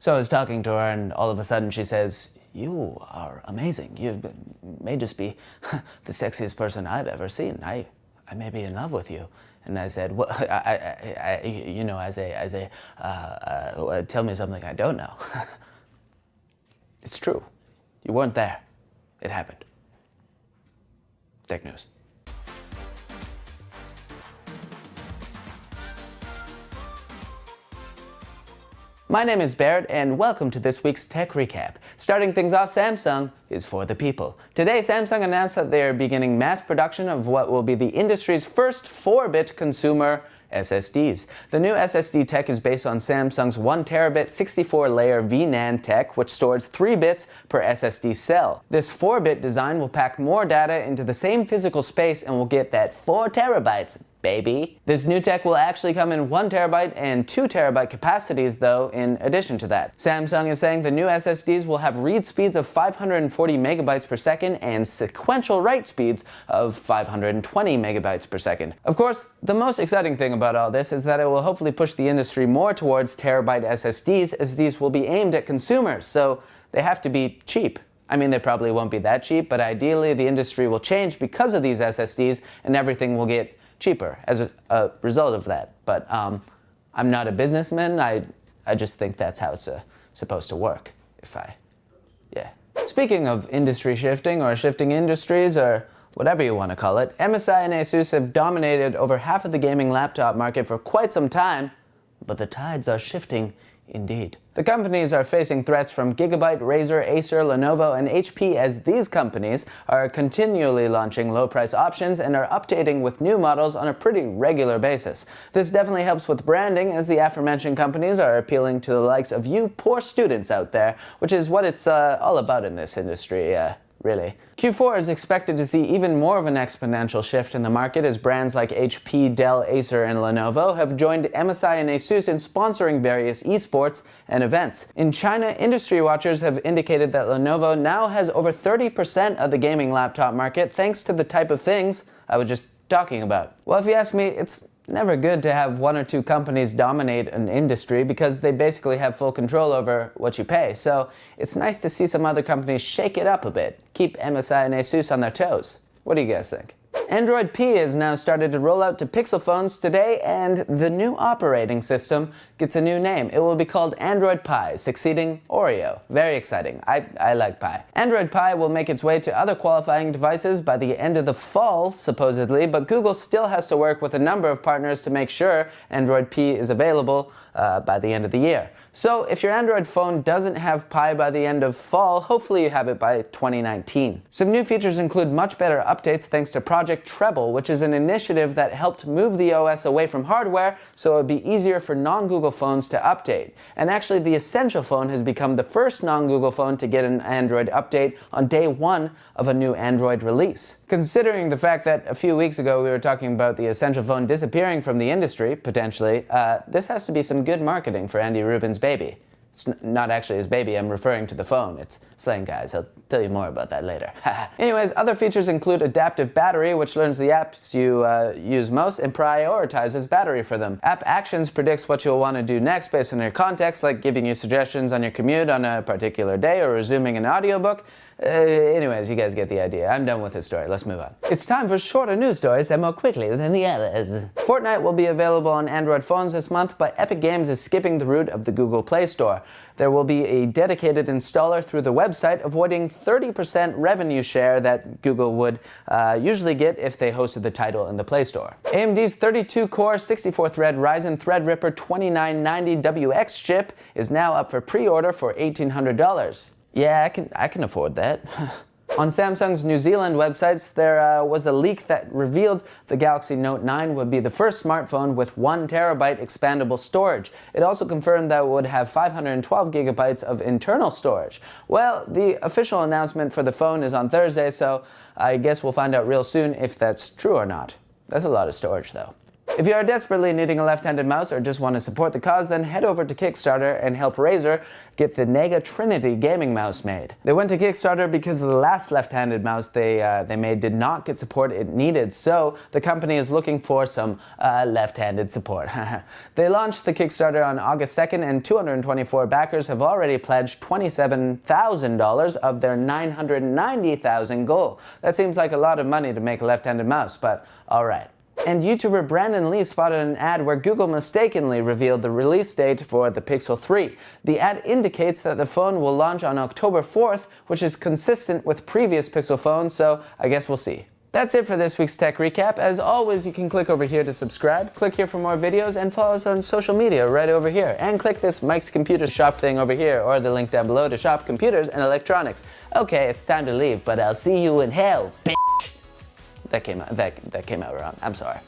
So I was talking to her, and all of a sudden she says, "You are amazing. You may just be the sexiest person I've ever seen. I may be in love with you." And I said, "Well, tell me something I don't know." It's true. You weren't there. It happened. Tech news. My name is Barrett, and welcome to this week's Tech Recap. Starting things off, Samsung is for the people. Today, Samsung announced that they are beginning mass production of what will be the industry's first 4-bit consumer SSDs. The new SSD tech is based on Samsung's 1TB 64-layer VNAND tech, which stores 3 bits per SSD cell. This 4-bit design will pack more data into the same physical space and will get that 4 terabytes. Baby. This new tech will actually come in 1TB and 2TB capacities, though, in addition to that. Samsung is saying the new SSDs will have read speeds of 540 megabytes per second and sequential write speeds of 520 megabytes per second. Of course, the most exciting thing about all this is that it will hopefully push the industry more towards terabyte SSDs, as these will be aimed at consumers, so they have to be cheap. I mean, they probably won't be that cheap, but ideally the industry will change because of these SSDs and everything will get cheaper as a result of that. But I'm not a businessman. I just think that's how it's supposed to work. Yeah. Speaking of industry shifting or shifting industries or whatever you want to call it, MSI and ASUS have dominated over half of the gaming laptop market for quite some time, but the tides are shifting indeed. The companies are facing threats from Gigabyte, Razer, Acer, Lenovo, and HP, as these companies are continually launching low-price options and are updating with new models on a pretty regular basis. This definitely helps with branding, as the aforementioned companies are appealing to the likes of you poor students out there, which is what it's all about in this industry, really. Q4 is expected to see even more of an exponential shift in the market, as brands like HP, Dell, Acer, and Lenovo have joined MSI and ASUS in sponsoring various esports and events. In China, industry watchers have indicated that Lenovo now has over 30% of the gaming laptop market, thanks to the type of things I was just talking about. Well, if you ask me, it's never good to have one or two companies dominate an industry, because they basically have full control over what you pay. So it's nice to see some other companies shake it up a bit, keep MSI and ASUS on their toes. What do you guys think? Android P has now started to roll out to Pixel phones today, and the new operating system gets a new name. It will be called Android Pie, succeeding Oreo. Very exciting. I like Pie. Android Pie will make its way to other qualifying devices by the end of the fall, supposedly, but Google still has to work with a number of partners to make sure Android P is available by the end of the year. So if your Android phone doesn't have Pie by the end of fall, hopefully you have it by 2019. Some new features include much better updates thanks to Project Treble, which is an initiative that helped move the OS away from hardware so it would be easier for non-Google phones to update. And actually, the Essential phone has become the first non-Google phone to get an Android update on day 1 of a new Android release. Considering the fact that a few weeks ago we were talking about the Essential phone disappearing from the industry, potentially, this has to be some good marketing for Andy Rubin's baby. It's not actually his baby, I'm referring to the phone. It's slang, guys. I'll tell you more about that later. Anyways, other features include adaptive battery, which learns the apps you use most and prioritizes battery for them. App Actions predicts what you'll want to do next based on your context, like giving you suggestions on your commute on a particular day or resuming an audiobook. Anyways, you guys get the idea. I'm done with this story. Let's move on. It's time for shorter news stories and more quickly than the others. Fortnite will be available on Android phones this month, but Epic Games is skipping the route of the Google Play Store. There will be a dedicated installer through the website, avoiding 30% revenue share that Google would usually get if they hosted the title in the Play Store. AMD's 32-core, 64-thread Ryzen Threadripper 2990WX chip is now up for pre-order for $1,800. Yeah, I can afford that. On Samsung's New Zealand websites, there was a leak that revealed the Galaxy Note 9 would be the first smartphone with 1 terabyte expandable storage. It also confirmed that it would have 512 gigabytes of internal storage. Well, the official announcement for the phone is on Thursday, so I guess we'll find out real soon if that's true or not. That's a lot of storage, though. If you are desperately needing a left-handed mouse or just want to support the cause, then head over to Kickstarter and help Razer get the Nega Trinity gaming mouse made. They went to Kickstarter because the last left-handed mouse they made did not get support it needed, so the company is looking for some left-handed support. They launched the Kickstarter on August 2nd, and 224 backers have already pledged $27,000 of their $990,000 goal. That seems like a lot of money to make a left-handed mouse, but alright. And YouTuber Brandon Lee spotted an ad where Google mistakenly revealed the release date for the Pixel 3. The ad indicates that the phone will launch on October 4th, which is consistent with previous Pixel phones, so I guess we'll see. That's it for this week's Tech Recap. As always, you can click over here to subscribe, click here for more videos, and follow us on social media right over here. And click this Mike's Computer Shop thing over here, or the link down below to shop computers and electronics. Okay, it's time to leave, but I'll see you in hell, bitch! That came out wrong. I'm sorry.